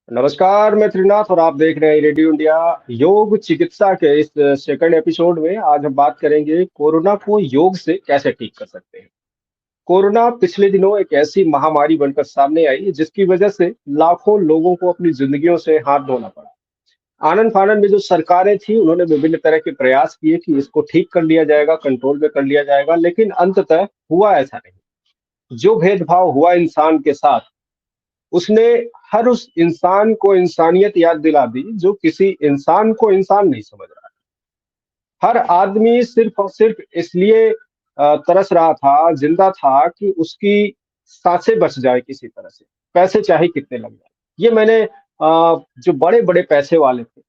नमस्कार, मैं त्रिनाथ और आप देख रहे हैं रेडियो इंडिया योग चिकित्सा के इस सेकंड एपिसोड में आज हम बात करेंगे कोरोना को योग से कैसे ठीक कर सकते हैं। कोरोना पिछले दिनों एक ऐसी महामारी बनकर सामने आई जिसकी वजह से लाखों लोगों को अपनी जिंदगियों से हाथ धोना पड़ा। आनंद फानन में जो सरकारें थी उन्होंने विभिन्न तरह के प्रयास किए कि इसको ठीक कर लिया जाएगा, कंट्रोल में कर लिया जाएगा, लेकिन अंततः हुआ ऐसा नहीं। जो भेदभाव हुआ इंसान के साथ, उसने हर उस इंसान को इंसानियत याद दिला दी जो किसी इंसान को इंसान नहीं समझ रहा। हर आदमी सिर्फ और सिर्फ इसलिए तरस रहा था, जिंदा था कि उसकी सांसें बच जाए किसी तरह से, पैसे चाहे कितने लग जाए। ये मैंने जो बड़े-बड़े पैसे वाले थे,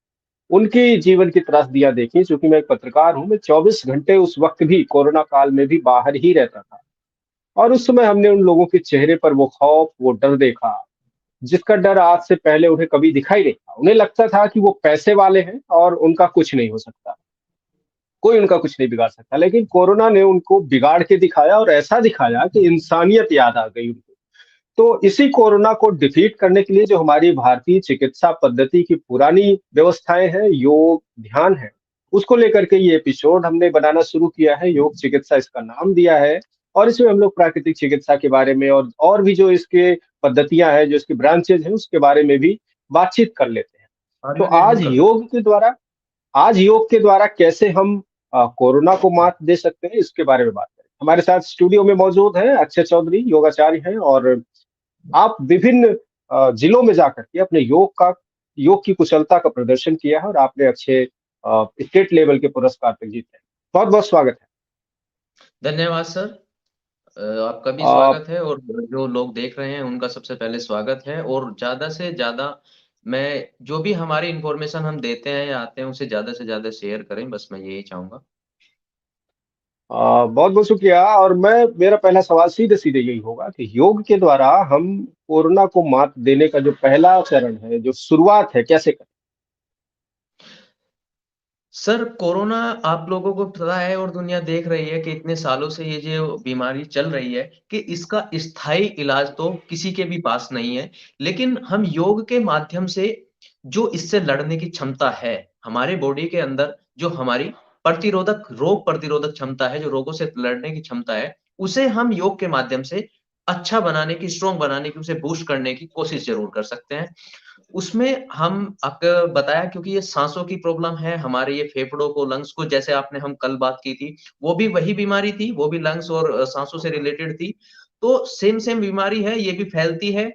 उनकी जीवन की त्रासदियाँ देखी। चूँकि मैं एक पत्रकार हूँ, मैं 24 घंटे उस वक़्त भी कोरोना काल में भी बाहर ही रहता था और उस समय हमने उन लोगों के चेहरे पर वो खौफ, वो डर देखा जिसका डर आज से पहले उन्हें कभी दिखाई नहीं था। उन्हें लगता था कि वो पैसे वाले हैं और उनका कुछ नहीं हो सकता, कोई उनका कुछ नहीं बिगाड़ सकता। लेकिन कोरोना ने उनको बिगाड़ के दिखाया और ऐसा दिखाया कि इंसानियत याद आ गई उनको। तो इसी कोरोना को डिफीट करने के लिए जो हमारी भारतीय चिकित्सा पद्धति की पुरानी व्यवस्थाएँ हैं, योग, ध्यान है, उसको लेकर के ये एपिसोड हमने बनाना शुरू किया है। योग चिकित्सा इसका नाम दिया है और इसमें हम लोग प्राकृतिक चिकित्सा के बारे में और भी जो इसके पद्धतियाँ हैं, जो इसकी ब्रांचेज़ हैं, उसके बारे में भी बातचीत कर लेते हैं। तो ऑडियो गेमिंग कर दो। आज योग के द्वारा कैसे हम कोरोना को मात दे सकते हैं, इसके बारे में बात करें। हमारे साथ स्टूडियो में मौजूद हैं अक्षय चौधरी, योगाचार्य हैं और आप विभिन्न जिलों में जाकर के अपने योग की कुशलता का प्रदर्शन किया है और आपने अच्छे स्टेट लेवल के पुरस्कार तक जीते हैं। बहुत-बहुत स्वागत है। धन्यवाद सर। आपका भी अ, स्वागत है और जो लोग देख रहे हैं उनका सबसे पहले स्वागत है और ज़्यादा से ज़्यादा मैं जो भी हमारी इन्फॉर्मेशन हम देते हैं या आते हैं उसे ज़्यादा से ज़्यादा शेयर करें, बस मैं यही चाहूँगा। बहुत-बहुत शुक्रिया और मेरा पहला सवाल सीधे-सीधे यही होगा कि योग के द्वारा हम कोरोना को मात देने का जो पहला चरण है, जो शुरुआत है, कैसे करें? सर, कोरोना आप लोगों को पता है और दुनिया देख रही है कि इतने सालों से ये जो बीमारी चल रही है कि इसका स्थायी इलाज तो किसी के भी पास नहीं है। लेकिन हम योग के माध्यम से जो इससे लड़ने की क्षमता है, हमारे बॉडी के अंदर जो हमारी रोग प्रतिरोधक क्षमता है, जो रोगों से लड़ने की क्षमता है, उसे हम योग के माध्यम से अच्छा बनाने की, स्ट्रॉन्ग बनाने की, उसे बूस्ट करने की कोशिश ज़रूर कर सकते हैं। उसमें हम आपको बताया क्योंकि ये साँसों की प्रॉब्लम है, हमारे ये फेफड़ों को, लंग्स को जैसे आपने हम कल बात की थी, वो भी वही बीमारी थी, वो भी लंग्स और साँसों से रिलेटेड थी। तो सेम बीमारी है, ये भी फैलती है,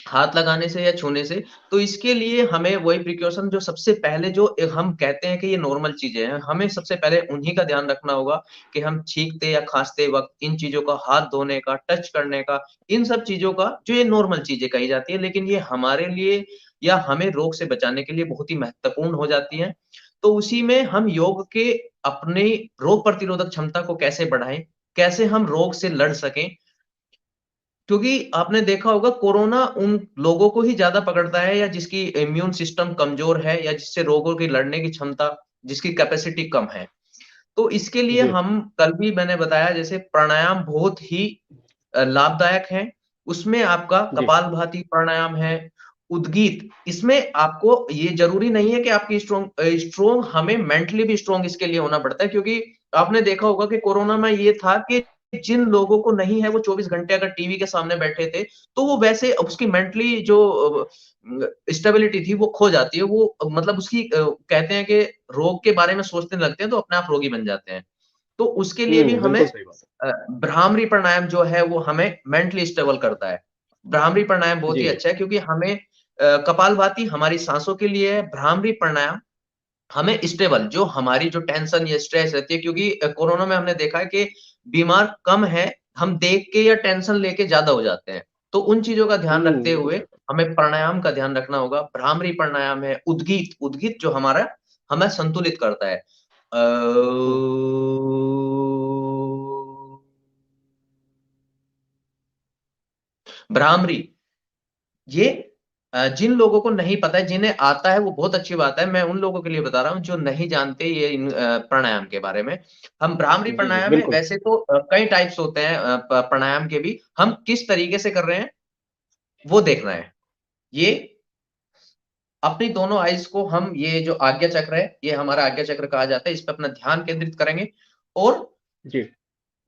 हाथ लगाने से या छूने से। तो इसके लिए हमें वही प्रिकॉशन जो सबसे पहले जो हम कहते हैं कि ये नॉर्मल चीज़ें हैं, हमें सबसे पहले उन्हीं का ध्यान रखना होगा कि हम छींकते या खाँसते वक़्त इन चीज़ों का हाथ धोने का, टच करने का, इन सब चीज़ों का जो ये नॉर्मल चीज़ें कही जाती हैं, लेकिन ये हमारे लिए या हमें रोग से बचाने के लिए बहुत ही महत्वपूर्ण हो जाती हैं। तो उसी में हम योग के अपनी रोग प्रतिरोधक क्षमता को कैसे बढ़ाएँ, कैसे हम रोग से लड़ सकें, क्योंकि आपने देखा होगा कोरोना उन लोगों को ही ज़्यादा पकड़ता है या जिसकी इम्यून सिस्टम कमज़ोर है या जिससे रोगों की लड़ने की क्षमता, जिसकी कैपेसिटी कम है। तो इसके लिए जी, हम कल भी मैंने बताया जैसे प्राणायाम बहुत ही लाभदायक है। उसमें आपका जी। कपालभाति प्राणायाम है, उदगीत, इसमें आपको ये ज़रूरी नहीं है कि आपकी स्ट्रॉन्ग हमें मेंटली भी स्ट्रॉन्ग इसके लिए होना पड़ता है क्योंकि आपने देखा होगा कि कोरोना में ये था कि जिन लोगों को नहीं है वो 24 घंटे अगर टीवी के सामने बैठे थे, तो वो वैसे उसकी मेंटली जो स्टेबिलिटी थी वो खो जाती है। वो मतलब उसकी कहते हैं कि रोग के बारे में सोचने लगते हैं तो अपने आप रोगी बन जाते हैं। तो उसके लिए भी हमें बिल्कुल सही बात है। भ्रामरी प्राणायाम जो है वो हमें मेंटली स्टेबल करता है। भ्रामरी प्राणायाम बहुत ही जी, अच्छा है क्योंकि हमें कपालभाति हमारी साँसों के लिए है, भ्रामरी प्राणायाम हमें स्टेबल जो हमारी जो टेंशन या स्ट्रेस रहती है क्योंकि कोरोना में हमने देखा है कि बीमार कम है, हम देख के या टेंशन लेके ज़्यादा हो जाते हैं। तो उन चीज़ों का ध्यान रखते बिल्कुल हुए सही बात। हमें प्राणायाम का ध्यान रखना होगा। भ्रामरी प्राणायाम है, उदगीत उदगीत जो हमारा हमें संतुलित करता है। अ हुँ, भ्रामरी, ये जिन लोगों को नहीं पता है, जिन्हें आता है वो बहुत अच्छी बात है। मैं उन लोगों के लिए बता रहा हूँ जो नहीं जानते ये प्राणायाम के बारे में। हम भ्रामरी जी, जी, प्राणायाम में बिल्कुल। वैसे तो कई टाइप्स होते हैं प प्राणायाम के भी। हम किस तरीके से कर रहे हैं, वो देखना है। ये अपनी दोनों आइज़ को हम ये जो आज्ञा चक्र है, ये हमारा आज्ञा चक्र कहा जाता है, इस पे अपना ध्यान केंद्रित करेंगे और जी,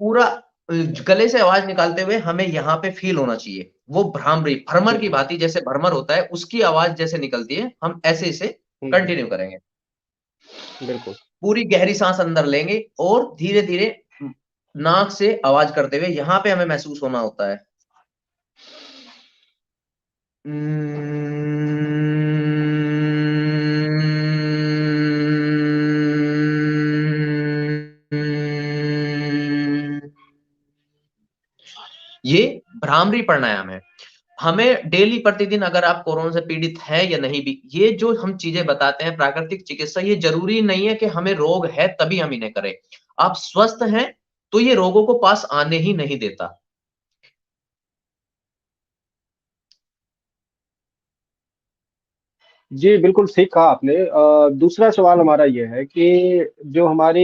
पूरा गले से आवाज़ निकालते हुए हमें यहाँ पे फ़ील होना चाहिए। वो भ्रामरी भ्रमर की बिल्कुल। भाँति जैसे भ्रमर होता है, उसकी आवाज़ जैसे निकलती है, हम ऐसे इसे हुँ, कंटिन्यू करेंगे। बिल्कुल। पूरी गहरी साँस अंदर लेंगे और धीरे-धीरे नाक से आवाज़ करते हुए यहाँ पे हमें महसूस होना होता है। ये भ्रामरी प्राणायाम है। हमें डेली प्रतिदिन अगर आप कोरोना से पीड़ित हैं या नहीं भी, ये जो हम चीज़ें बताते हैं प्राकृतिक चिकित्सा ये ज़रूरी नहीं है कि हमें रोग है तभी हम इन्हें करें। आप स्वस्थ हैं, तो ये रोगों को पास आने ही नहीं देता। जी, बिल्कुल ठीक कहा आपने। दूसरा सवाल हमारा ये है कि जो हमारे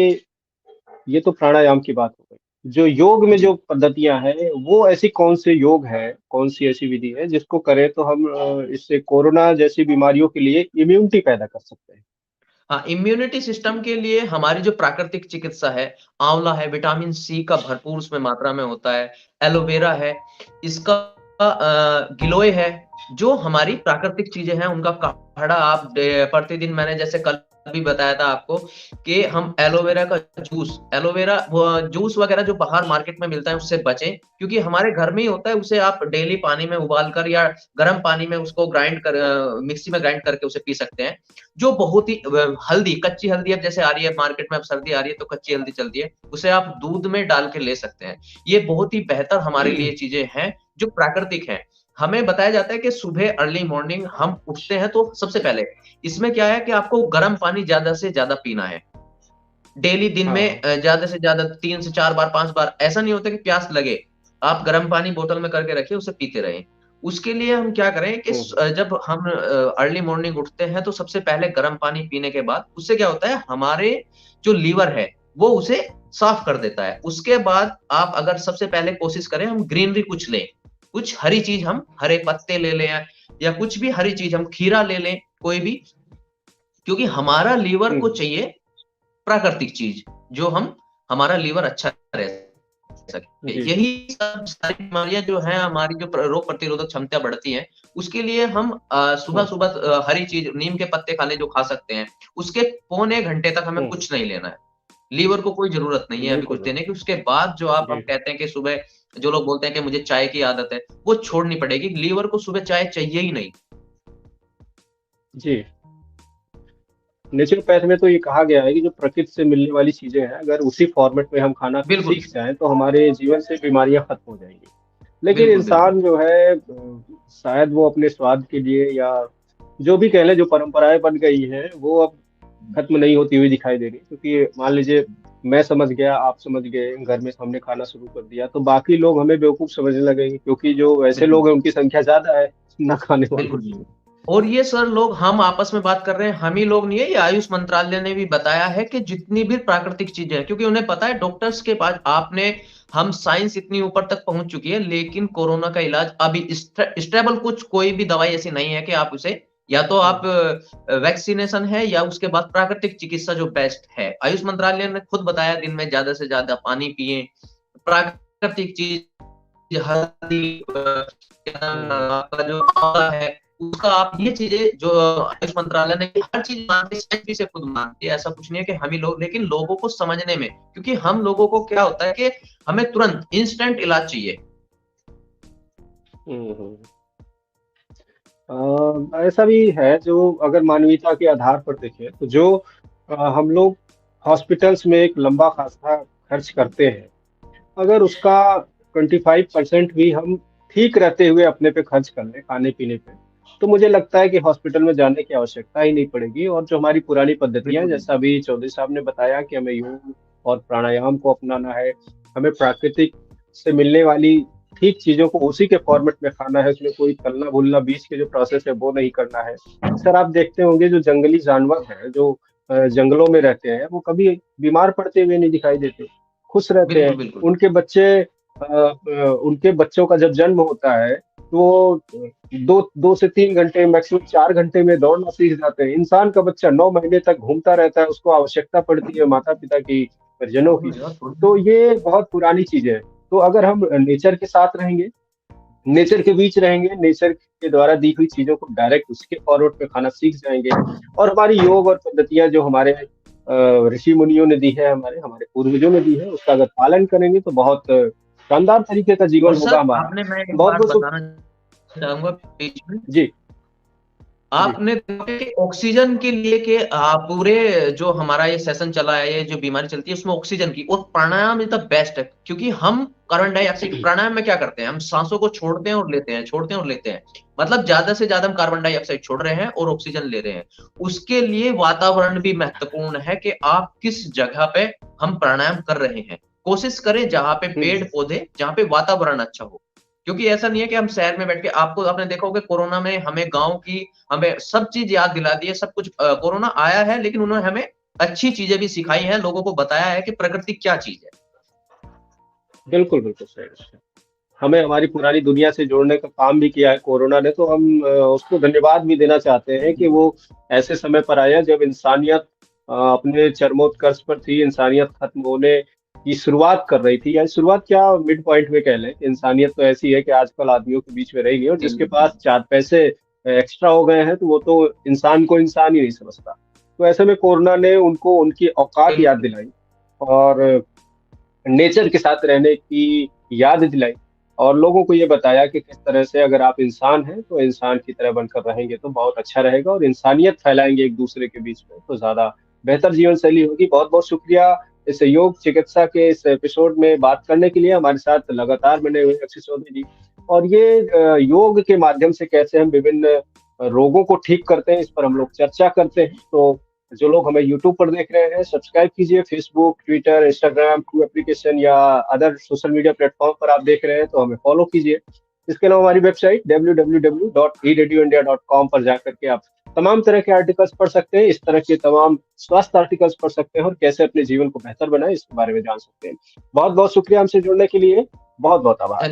ये तो प्राणायाम की बात हो गई। जो योग में जो जी। पद्धतियाँ हैं, वो ऐसी कौन से योग है, कौन-सी ऐसी विधि है जिसको करें तो हम इससे कोरोना जैसी बीमारियों के लिए इम्यूनिटी पैदा कर सकते हैं? हाँ, इम्यूनिटी सिस्टम के लिए हमारी जो प्राकृतिक चिकित्सा है, आंवला है, विटामिन सी का भरपूर उसमें मात्रा में होता है, एलोवेरा है, इसका गिलोय है, जो हमारी प्राकृतिक चीज़ें हैं, उनका काढ़ा आप प्रतिदिन मैंने जैसे कल भी बताया था आपको कि हम एलोवेरा का एलोवेरा जूस वगैरह जो बाहर मार्केट में मिलता है, उससे बचें, क्योंकि हमारे घर में ही होता है, उसे आप डेली पानी में उबाल कर या गर्म पानी में उसको मिक्सी में ग्राइंड करके उसे पी सकते हैं। जो बहुत ही हल्दी, कच्ची हल्दी अब जैसे आ रही है मार्केट में अब सर्दी आ रही है तो कच्ची हल्दी चलती है, उसे आप दूध में डाल के ले सकते हैं। ये बहुत ही बेहतर हमारे लिए चीज़ें हैं, जो प्राकृतिक हैं। हमें बताया जाता है कि सुबह अर्ली मॉर्निंग हम उठते हैं तो सबसे पहले इसमें क्या है कि आपको गर्म पानी ज़्यादा से ज़्यादा पीना है। डेली दिन में हाँ। ज़्यादा से ज़्यादा 3 से 4 बार, 5 बार ऐसा नहीं होता कि प्यास लगे। आप गर्म पानी बोतल में करके रखिए, उसे पीते रहें। उसके लिए हम क्या करें कि हुँ, हुँ। जब हम अर्ली मॉर्निंग उठते हैं तो सबसे पहले गर्म पानी पीने के बाद उससे क्या होता है हमारे जो लीवर है, वो उसे साफ कर देता है। उसके बाद आप अगर सबसे पहले कोशिश करें हम ग्रीनरी कुछ लें। कुछ हरी चीज़ हम हरे पत्ते ले लें या कुछ भी हरी चीज़ हम खीरा ले लें, कोई भी क्योंकि हमारा लीवर हुँ, को हुँ। चाहिए प्राकृतिक चीज़, जो हम हमारा लीवर अच्छा रह सके। जी, यही सब सारी बीमारियाँ जो हैं हमारी जो रोग प्रतिरोधक क्षमता बढ़ती है, उसके लिए हम हुँ, सुबह-सुबह हरी चीज़ नीम के पत्ते खा लें जो खा सकते हैं। उसके पौने घंटे तक हमें हुँ, कुछ नहीं लेना है। लीवर को कोई ज़रूरत नहीं है अभी बिल्कुल, कुछ देने बिल्कुल। की। उसके बाद जो आप जी, हम कहते हैं कि सुबह जो लोग बोलते हैं कि मुझे चाय की आदत है, वो छोड़नी पड़ेगी। लीवर को सुबह चाय चाहिए ही नहीं। जी। नेचुरोपैथ में तो ये कहा गया है कि जो प्रकृति से मिलने वाली चीज़ें हैं, अगर उसी फॉर्मेट में हम खाना बिल्कुल, सीख जाएँ, तो हमारे जीवन से बीमारियाँ खत्म हो जाएँगी। लेकिन बिल्कुल, बिल्कुल। इंसान जो है शायद वो अपने स्वाद के लिए या जो भी कह लें जो परंपराएँ बन गई हैं, वो अब खत्म नहीं होती हुई दिखाई दे रही। क्योंकि मान लीजिए मैं समझ गया, आप समझ गए, घर में हमने खाना शुरू कर दिया, तो बाकी लोग हमें बेवकूफ़ समझने लगेंगे क्योंकि जो वैसे बिल्कुल। लोग हैं उनकी संख्या ज़्यादा है, ना खाने वालों बिल्कुल, की। बिल्कुल। और ये सर लोग हम आपस में बात कर रहे हैं, हम ही लोग नहीं है, ये आयुष मंत्रालय ने भी बताया है कि जितनी भी प्राकृतिक चीज़ें हैं क्योंकि उन्हें पता है डॉक्टर्स के पास आपने हम साइंस इतनी ऊपर तक पहुँच चुकी है, लेकिन कोरोना का इलाज अभी स्टेबल कुछ कोई भी दवाई ऐसी नहीं है कि आप उसे या तो हुँ, आप वैक्सीनेशन है या उसके बाद प्राकृतिक चिकित्सा जो बेस्ट है। आयुष मंत्रालय ने खुद बताया दिन में ज़्यादा से ज़्यादा पानी पिएँ, प्राकृतिक चीज़ हल्दी हुँ, आपका जो आंवला है, उसका आप ये चीज़ें जो आयुष मंत्रालय ने हर चीज़ मानती है, साइंस भी इसे खुद मानती है, ऐसा कुछ नहीं है कि हम ही लोग लेकिन लोगों को समझने में क्योंकि हम लोगों को क्या होता है कि हमें तुरंत इंस्टेंट इलाज चाहिए। हुँ, हुँ। ऐसा भी है जो अगर मानवीयता के आधार पर देखें तो जो हम लोग हॉस्पिटल्स में एक लंबा खासा खर्च करते हैं, अगर उसका 25% भी हम ठीक रहते हुए अपने पे खर्च कर लें, खाने-पीने पे, तो मुझे लगता है कि हॉस्पिटल में जाने की आवश्यकता ही नहीं पड़ेगी और जो हमारी पुरानी पद्धतियाँ हैं, बिल्कुल, जैसा बिल्कुल। अभी चौधरी साहब ने बताया कि हमें योग और प्राणायाम को अपनाना है, हमें प्राकृतिक से मिलने वाली ठीक चीज़ों को उसी के फॉर्मेट में खाना है, उसमें कोई तलना-भुनना बीच के जो प्रोसेस है, वो नहीं करना है। अक्सर आप देखते होंगे जो जंगली जानवर हैं, जो जंगलों में रहते हैं, वो कभी बीमार पड़ते हुए नहीं दिखाई देते, खुश रहते बिल्कुल, हैं। बिल्कुल। उनके बच्चे उनके बच्चों का जब जन्म होता है, तो वो 2 से 3 घंटे, मैक्सिमम 4 घंटे में दौड़ना सीख जाते हैं। इंसान का बच्चा 9 महीने तक घूमता रहता है, उसको आवश्यकता पड़ती है माता-पिता की, परिजनों की। यार तो ये बहुत पुरानी चीज़ है। तो अगर हम नेचर के साथ रहेंगे, नेचर के बीच रहेंगे, नेचर के द्वारा दी हुई चीज़ों को डायरेक्ट उसके फॉरवर्ड पे खाना सीख जाएँगे, और हमारी योग और पद्धतियाँ जो हमारे ऋषि-मुनियों ने दी है, हमारे हमारे पूर्वजों ने दी है, उसका अगर पालन करेंगे तो बहुत शानदार तरीके का जीवन और होगा सर हमारा। आपने, मैं एक बात बहुत-बहुत बताना चाहूँगा बीच में, जी, जी, आपने देखा कि ऑक्सीजन के लिए कि पूरे जो हमारा ये सेशन चला है, ये जो बीमारी चलती है उसमें ऑक्सीजन की, और प्राणायाम इज द बेस्ट है, क्योंकि हम कार्बन डाइऑक्साइड, प्राणायाम में क्या करते हैं, हम सांसों को छोड़ते हैं और लेते हैं, छोड़ते हैं और लेते हैं, मतलब ज्यादा से ज्यादा हम कार्बन डाइऑक्साइड छोड़ रहे हैं और ऑक्सीजन ले रहे हैं। उसके लिए वातावरण भी महत्वपूर्ण है कि आप किस जगह पे हम प्राणायाम कर रहे हैं। कोशिश करें जहां पे हुँ, पेड़ पौधे, जहां पे वातावरण अच्छा हो, क्योंकि ऐसा नहीं है कि हम शहर में बैठ के, आपको आपने देखा होगा कोरोना में हमें गाँव की, हमें सब चीज़ याद दिला दी है, सब कुछ कोरोना आया है लेकिन उन्होंने हमें अच्छी चीज़ें भी सिखाई हैं, लोगों को बताया है कि प्रकृति क्या चीज़ है। बिल्कुल, बिल्कुल सही है। हमें हमारी पुरानी दुनिया से जोड़ने का काम भी किया है कोरोना ने, तो हम उसको धन्यवाद भी देना चाहते हैं कि वो ऐसे समय पर आया जब इंसानियत अपने चरमोत्कर्ष पर थी, इंसानियत खत्म होने की शुरुआत कर रही थी, या शुरुआत क्या, मिड पॉइंट में कह लें। इंसानियत तो ऐसी है कि आजकल आदमियों के बीच में रही नहीं, और जी, जिसके जी। पास 4 पैसे एक्स्ट्रा हो गए हैं, तो वो तो इंसान को इंसान ही नहीं समझता। तो ऐसे में कोरोना ने उनको उनकी औकात याद बिल्कुल, दिलाई, और नेचर के साथ रहने की याद दिलाई, और लोगों को ये बताया कि किस तरह से अगर आप इंसान हैं, तो इंसान की तरह बनकर रहेंगे तो बहुत अच्छा रहेगा, और इंसानियत फैलाएँगे एक-दूसरे के बीच में, तो ज़्यादा बेहतर जीवन शैली होगी। बहुत-बहुत शुक्रिया इस योग चिकित्सा के इस एपिसोड में बात करने के लिए, हमारे साथ लगातार बने हुए एपिसोड में जी। और ये योग के माध्यम से कैसे हम विभिन्न रोगों को ठीक करते हैं, इस पर हम लोग चर्चा करते हैं। तो जो लोग हमें यूट्यूब पर देख रहे हैं, सब्सक्राइब कीजिए। Facebook, Twitter, Instagram, true application या अदर सोशल मीडिया प्लेटफ़ॉर्म पर आप देख रहे हैं, तो हमें फ़ॉलो कीजिए। इसके अलावा हमारी वेबसाइट www.eradioindia.com पर जाकर के आप तमाम तरह के आर्टिकल्स पढ़ सकते हैं। इस तरह के तमाम स्वास्थ्य आर्टिकल्स पढ़ सकते हैं, और कैसे अपने जीवन को बेहतर बनाएँ, इसके बारे में जान सकते हैं। बहुत-बहुत शुक्रिया हमसे जुड़ने के लिए। बहुत-बहुत आभार।